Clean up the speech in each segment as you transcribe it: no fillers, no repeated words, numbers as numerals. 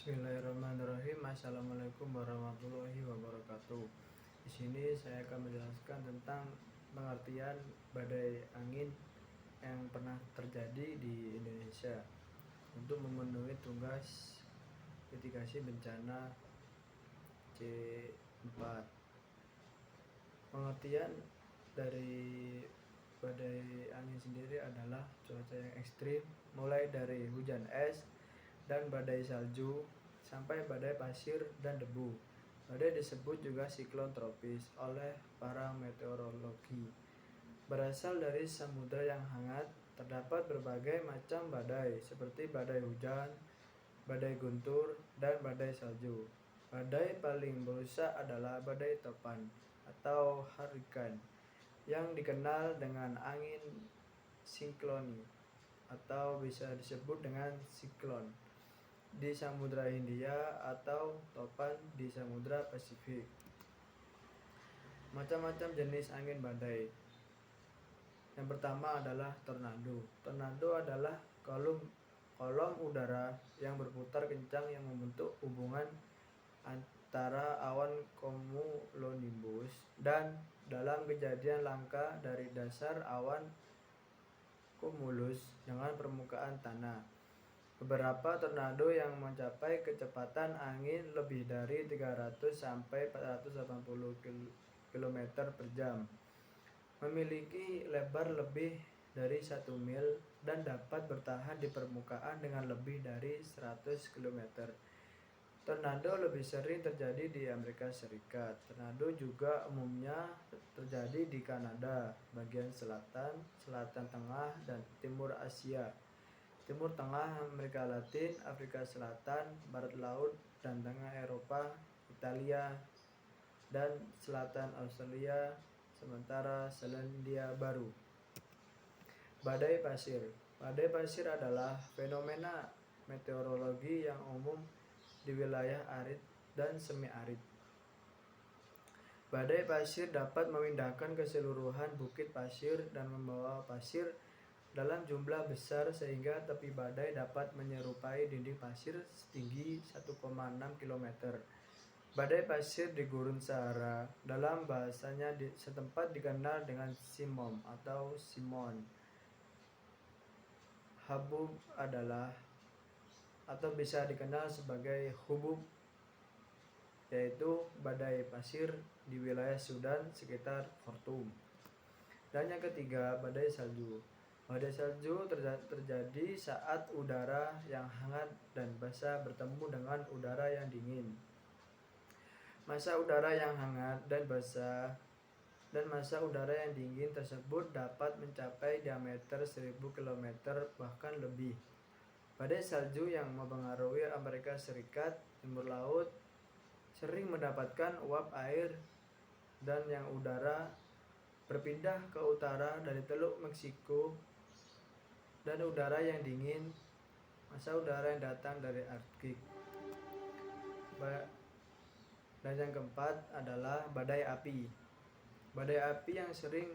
Bismillahirrahmanirrahim. Assalamualaikum warahmatullahi wabarakatuh. Di sini saya akan menjelaskan tentang pengertian badai angin yang pernah terjadi di Indonesia untuk memenuhi tugas mitigasi bencana C4. Pengertian dari badai angin sendiri adalah cuaca yang ekstrim, mulai dari hujan es dan badai salju sampai badai pasir dan debu. Badai disebut juga siklon tropis oleh para meteorologi. Berasal dari samudra yang hangat, terdapat berbagai macam badai seperti badai hujan, badai guntur, dan badai salju. Badai paling merusak adalah badai topan atau hurricane yang dikenal dengan angin sikloni atau bisa disebut dengan siklon di Samudra Hindia atau topan di Samudra Pasifik. Macam-macam jenis angin badai. Yang pertama adalah tornado. Tornado adalah kolom udara yang berputar kencang yang membentuk hubungan antara awan cumulonimbus dan dalam kejadian langka dari dasar awan cumulus dengan permukaan tanah. Beberapa tornado yang mencapai kecepatan angin lebih dari 300 sampai 480 km per jam, memiliki lebar lebih dari 1 mil dan dapat bertahan di permukaan dengan lebih dari 100 km. Tornado lebih sering terjadi di Amerika Serikat. Tornado juga umumnya terjadi di Kanada, bagian selatan, selatan tengah, dan timur Asia, timur tengah Amerika Latin, Afrika Selatan, barat laut dan tengah Eropa, Italia, dan selatan Australia, sementara Selandia Baru. Badai pasir. Badai pasir adalah fenomena meteorologi yang umum di wilayah arid dan semi-arid. Badai pasir dapat memindahkan keseluruhan bukit pasir dan membawa pasir dalam jumlah besar sehingga tepi badai dapat menyerupai dinding pasir setinggi 1,6 km. Badai pasir di Gurun Sahara dalam bahasanya setempat dikenal dengan simom atau simon. Habub adalah atau bisa dikenal sebagai hubub, yaitu badai pasir di wilayah Sudan sekitar Khartoum. Dan yang ketiga, badai salju. Badai salju terjadi saat udara yang hangat dan basah bertemu dengan udara yang dingin. Masa udara yang hangat dan basah dan masa udara yang dingin tersebut dapat mencapai diameter 1000 km bahkan lebih. Badai salju yang mempengaruhi Amerika Serikat, Timur Laut sering mendapatkan uap air dan yang udara berpindah ke utara dari Teluk Meksiko, dan udara yang dingin, masa udara yang datang dari Arktik. Dan yang keempat adalah badai api. Badai api yang sering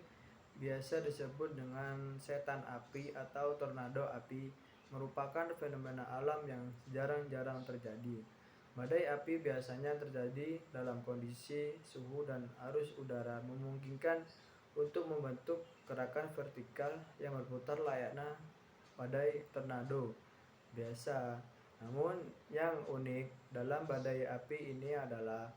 biasa disebut dengan setan api atau tornado api merupakan fenomena alam yang jarang-jarang terjadi. Badai api biasanya terjadi dalam kondisi suhu dan arus udara memungkinkan untuk membentuk gerakan vertikal yang berputar layaknya badai tornado biasa. Namun yang unik dalam badai api ini adalah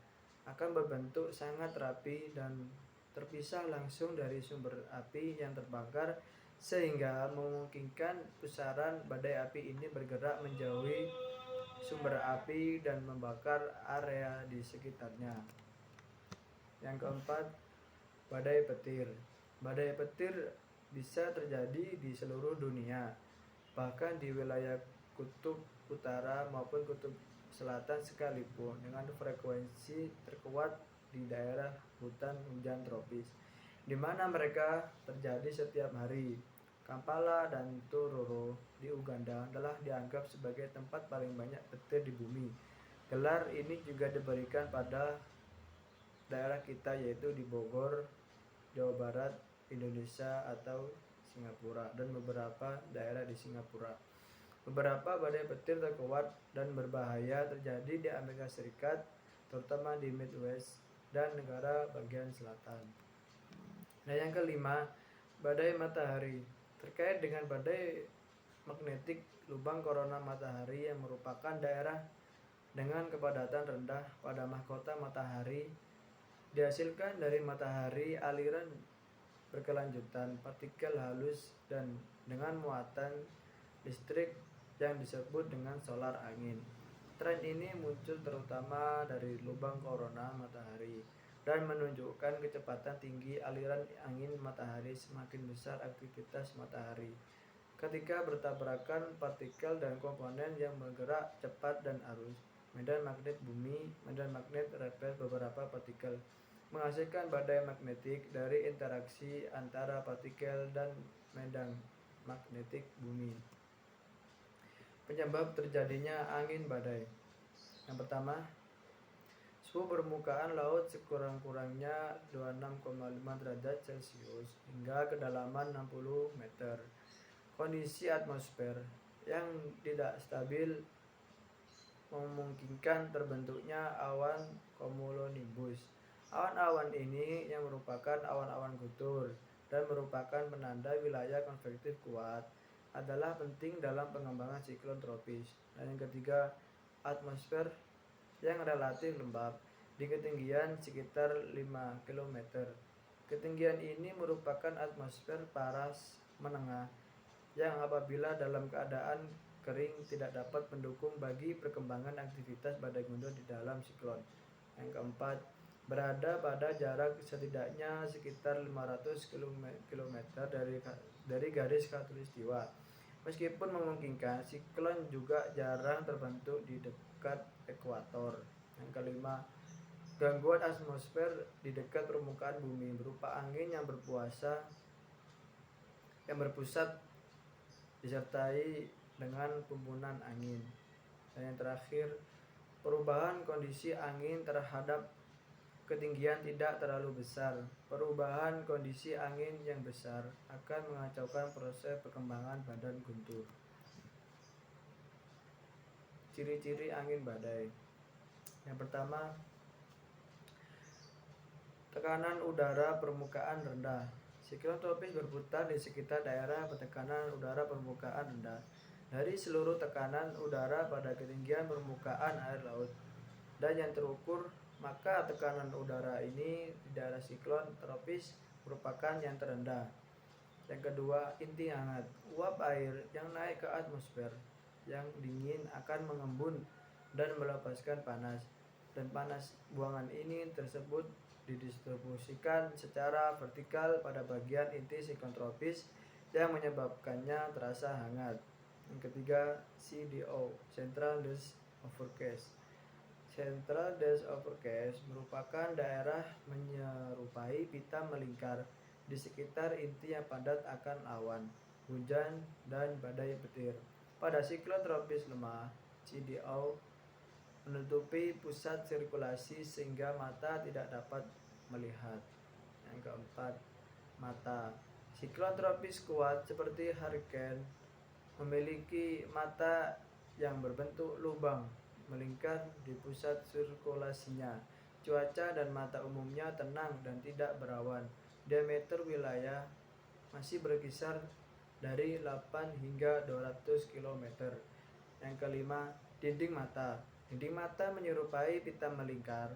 akan berbentuk sangat rapi dan terpisah langsung dari sumber api yang terbakar sehingga memungkinkan pusaran badai api ini bergerak menjauhi sumber api dan membakar area di sekitarnya. Yang keempat, badai petir. Badai petir bisa terjadi di seluruh dunia, bahkan di wilayah kutub utara maupun kutub selatan sekalipun, dengan frekuensi terkuat di daerah hutan hujan tropis, di mana mereka terjadi setiap hari. Kampala dan Tororo di Uganda adalah dianggap sebagai tempat paling banyak petir di bumi. Gelar ini juga diberikan pada daerah kita, yaitu di Bogor, Jawa Barat, Indonesia atau Singapura, dan beberapa daerah di Singapura. Beberapa badai petir terkuat dan berbahaya terjadi di Amerika Serikat, terutama di Midwest dan negara bagian selatan. Nah, yang kelima, badai matahari. Terkait dengan badai magnetik lubang korona matahari yang merupakan daerah dengan kepadatan rendah pada mahkota matahari, dihasilkan dari matahari aliran berkelanjutan partikel halus dan dengan muatan listrik yang disebut dengan solar angin. Tren ini muncul terutama dari lubang korona matahari dan menunjukkan kecepatan tinggi aliran angin matahari semakin besar aktivitas matahari. Ketika bertabrakan partikel dan komponen yang bergerak cepat dan arus, medan magnet bumi, medan magnet repel beberapa partikel, menghasilkan badai magnetik dari interaksi antara partikel dan medan magnetik bumi. Penyebab terjadinya angin badai. Yang pertama, suhu permukaan laut sekurang-kurangnya 26,5 derajat Celcius hingga kedalaman 60 meter. Kondisi atmosfer yang tidak stabil memungkinkan terbentuknya awan cumulonimbus. Awan-awan ini yang merupakan awan-awan gutur dan merupakan penanda wilayah konvektif kuat adalah penting dalam pengembangan siklon tropis. Dan yang ketiga, atmosfer yang relatif lembab di ketinggian sekitar 5 km. Ketinggian ini merupakan atmosfer paras menengah yang apabila dalam keadaan kering tidak dapat mendukung bagi perkembangan aktivitas badai gundul di dalam siklon. Yang keempat, berada pada jarak setidaknya sekitar 500 km dari garis khatulistiwa. Meskipun memungkinkan, siklon juga jarang terbentuk di dekat ekuator. Yang kelima, gangguan atmosfer di dekat permukaan bumi berupa angin yang berpusat disertai dengan hembusan angin. Dan yang terakhir, perubahan kondisi angin terhadap ketinggian tidak terlalu besar. Perubahan kondisi angin yang besar akan mengacaukan proses perkembangan badan guntur. Ciri-ciri angin badai. Yang pertama, tekanan udara permukaan rendah. Siklon tropis berputar di sekitar daerah tekanan udara permukaan rendah. Dari seluruh tekanan udara pada ketinggian permukaan air laut dan yang terukur, maka tekanan udara ini di daerah siklon tropis merupakan yang terendah. Yang kedua, inti hangat. Uap air yang naik ke atmosfer yang dingin akan mengembun dan melepaskan panas. Dan panas buangan ini tersebut didistribusikan secara vertikal pada bagian inti siklon tropis yang menyebabkannya terasa hangat. Yang ketiga, CDO, Central Dust Overcast. Central Dust Overcast merupakan daerah menyerupai pita melingkar di sekitar inti yang padat akan awan, hujan, dan badai petir. Pada siklon tropis lemah, CDO menutupi pusat sirkulasi sehingga mata tidak dapat melihat. Yang keempat, mata. Siklon tropis kuat seperti hurricane memiliki mata yang berbentuk lubang melingkar di pusat sirkulasinya. Cuaca dan mata umumnya tenang dan tidak berawan. Diameter wilayah masih berkisar dari 8 hingga 200 km. Yang kelima, dinding mata. Dinding mata menyerupai pita melingkar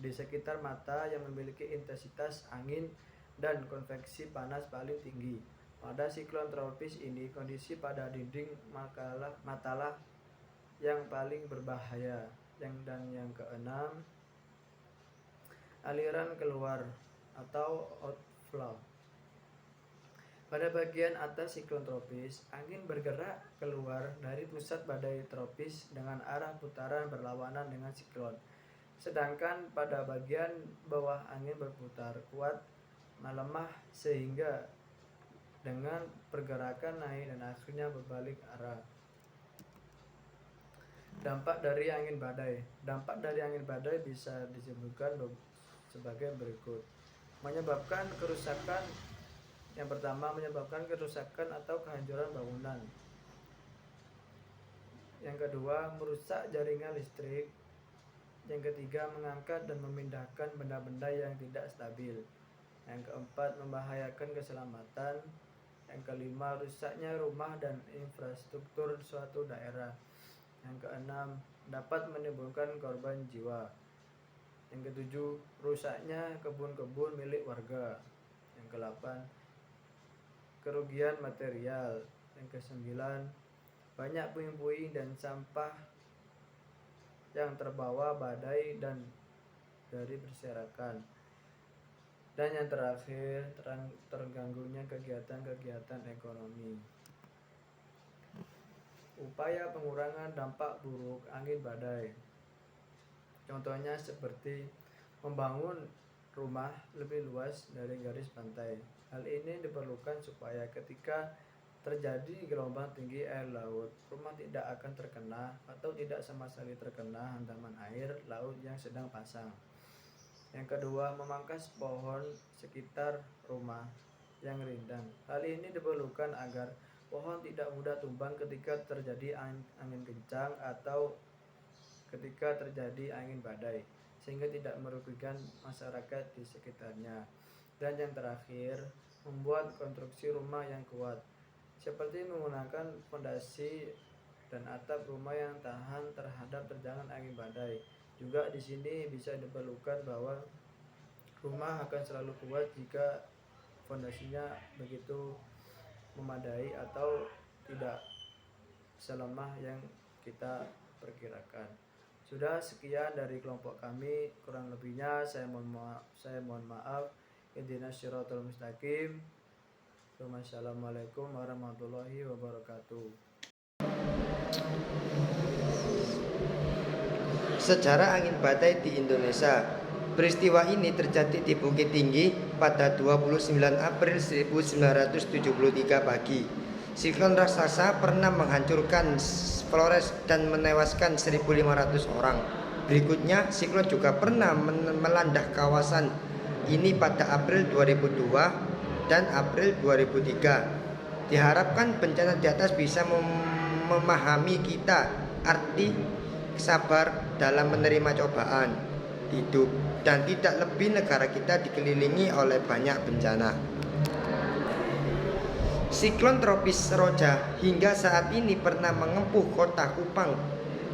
di sekitar mata yang memiliki intensitas angin dan konveksi panas paling tinggi. Pada siklon tropis ini, kondisi pada dinding matalah yang paling berbahaya. Yang keenam, aliran keluar atau outflow. Pada bagian atas siklon tropis, angin bergerak keluar dari pusat badai tropis dengan arah putaran berlawanan dengan siklon. Sedangkan pada bagian bawah angin berputar kuat melemah sehingga dengan pergerakan naik dan akhirnya berbalik arah. Dampak dari angin badai. Dampak dari angin badai bisa disebutkan sebagai berikut. Menyebabkan kerusakan. Yang pertama, menyebabkan kerusakan atau kehancuran bangunan. Yang kedua, merusak jaringan listrik. Yang ketiga, mengangkat dan memindahkan benda-benda yang tidak stabil. Yang keempat, membahayakan keselamatan. Yang kelima, rusaknya rumah dan infrastruktur suatu daerah. Yang keenam, dapat menimbulkan korban jiwa. Yang ketujuh, rusaknya kebun-kebun milik warga. Yang kedelapan, kerugian material. Yang kesembilan, banyak puing-puing dan sampah yang terbawa badai dan dari berserakan. Dan yang terakhir, terganggunya kegiatan-kegiatan ekonomi. Upaya pengurangan dampak buruk angin badai. Contohnya seperti membangun rumah lebih luas dari garis pantai. Hal ini diperlukan supaya ketika terjadi gelombang tinggi air laut, rumah tidak akan terkena atau tidak sama sekali terkena hantaman air laut yang sedang pasang. Yang kedua, memangkas pohon sekitar rumah yang rindang. Hal ini diperlukan agar pohon tidak mudah tumbang ketika terjadi angin kencang atau ketika terjadi angin badai, sehingga tidak merugikan masyarakat di sekitarnya. Dan yang terakhir, membuat konstruksi rumah yang kuat, seperti menggunakan fondasi dan atap rumah yang tahan terhadap terjangan angin badai. Juga di sini bisa diperlukan bahwa rumah akan selalu kuat jika fondasinya begitu memadai atau tidak selemah yang kita perkirakan. Sudah sekian dari kelompok kami, kurang lebihnya saya mohon maaf. Ihdinas siratal mustaqim. Wassalamualaikum warahmatullahi wabarakatuh. Sejarah angin badai di Indonesia. Peristiwa ini terjadi di Bukit Tinggi pada 29 April 1973 pagi. Siklon raksasa pernah menghancurkan Flores dan menewaskan 1.500 orang. Berikutnya, siklon juga pernah melanda kawasan ini pada April 2002 dan April 2003. Diharapkan bencana di atas bisa memahami kita arti sabar dalam menerima cobaan hidup, dan tidak lebih negara kita dikelilingi oleh banyak bencana. Siklon tropis Roja hingga saat ini pernah mengempuh kota Kupang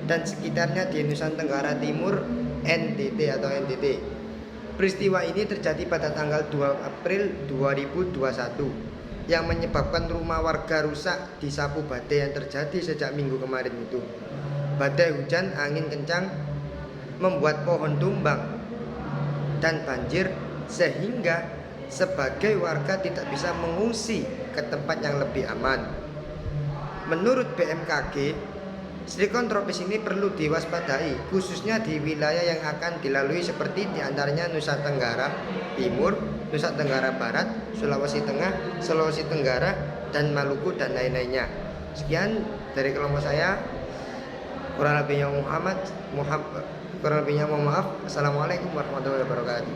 dan sekitarnya di Nusa Tenggara Timur, NTT atau NTT. Peristiwa ini terjadi pada tanggal 2 April 2021 yang menyebabkan rumah warga rusak disapu badai yang terjadi sejak minggu kemarin itu. Badai hujan angin kencang membuat pohon tumbang dan banjir sehingga sebagai warga tidak bisa mengungsi ke tempat yang lebih aman. Menurut BMKG, siklon tropis ini perlu diwaspadai khususnya di wilayah yang akan dilalui seperti diantaranya Nusa Tenggara Timur, Nusa Tenggara Barat, Sulawesi Tengah, Sulawesi Tenggara, dan Maluku dan lain-lainnya. Sekian dari kelompok saya. Kurang lebihnya mohon maaf. Assalamualaikum warahmatullahi wabarakatuh.